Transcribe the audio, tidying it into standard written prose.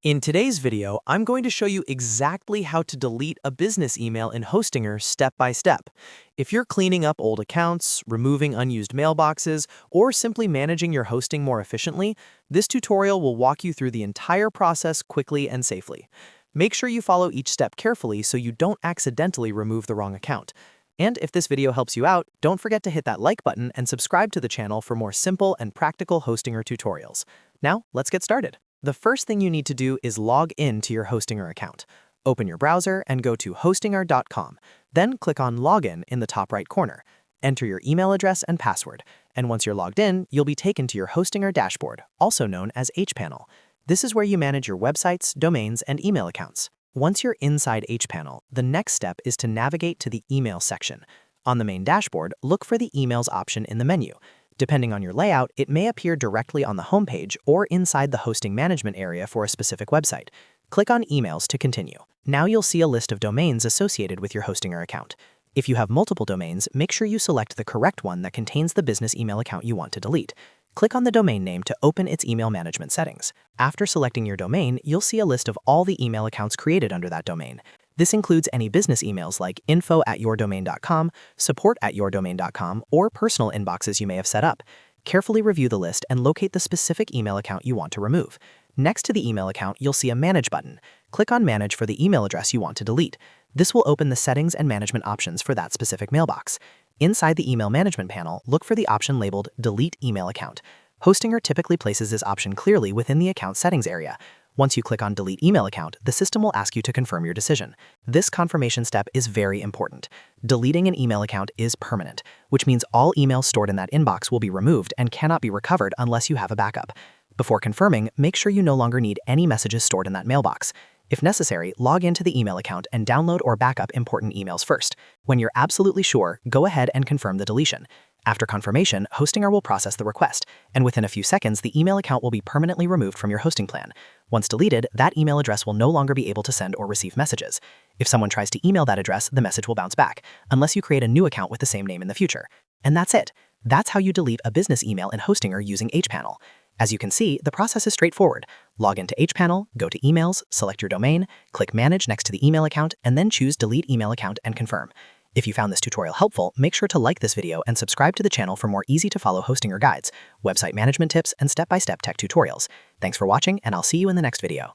In today's video, I'm going to show you exactly how to delete a business email in Hostinger step by step. If you're cleaning up old accounts, removing unused mailboxes, or simply managing your hosting more efficiently, this tutorial will walk you through the entire process quickly and safely. Make sure you follow each step carefully so you don't accidentally remove the wrong account. And if this video helps you out, don't forget to hit that like button and subscribe to the channel for more simple and practical Hostinger tutorials. Now, let's get started. The first thing you need to do is log in to your Hostinger account. Open your browser and go to hostinger.com. Then click on Login in the top right corner. Enter your email address and password. And once you're logged in, you'll be taken to your Hostinger dashboard, also known as hPanel. This is where you manage your websites, domains, and email accounts. Once you're inside hPanel, the next step is to navigate to the Email section. On the main dashboard, look for the Emails option in the menu. Depending on your layout, it may appear directly on the homepage or inside the hosting management area for a specific website. Click on Emails to continue. Now you'll see a list of domains associated with your Hostinger account. If you have multiple domains, make sure you select the correct one that contains the business email account you want to delete. Click on the domain name to open its email management settings. After selecting your domain, you'll see a list of all the email accounts created under that domain. This includes any business emails like info@yourdomain.com, support@yourdomain.com, or personal inboxes you may have set up. Carefully review the list and locate the specific email account you want to remove. Next to the email account, you'll see a Manage button. Click on Manage for the email address you want to delete. This will open the settings and management options for that specific mailbox. Inside the email management panel, look for the option labeled Delete Email Account. Hostinger typically places this option clearly within the account settings area. Once you click on Delete Email Account, the system will ask you to confirm your decision. This confirmation step is very important. Deleting an email account is permanent, which means all emails stored in that inbox will be removed and cannot be recovered unless you have a backup. Before confirming, make sure you no longer need any messages stored in that mailbox. If necessary, log into the email account and download or backup important emails first. When you're absolutely sure, go ahead and confirm the deletion. After confirmation, Hostinger will process the request, and within a few seconds, the email account will be permanently removed from your hosting plan. Once deleted, that email address will no longer be able to send or receive messages. If someone tries to email that address, the message will bounce back, unless you create a new account with the same name in the future. And that's it. That's how you delete a business email in Hostinger using hPanel. As you can see, the process is straightforward. Log into hPanel, go to Emails, select your domain, click Manage next to the email account, and then choose Delete Email Account and confirm. If you found this tutorial helpful, make sure to like this video and subscribe to the channel for more easy-to-follow Hostinger guides, website management tips, and step-by-step tech tutorials. Thanks for watching, and I'll see you in the next video.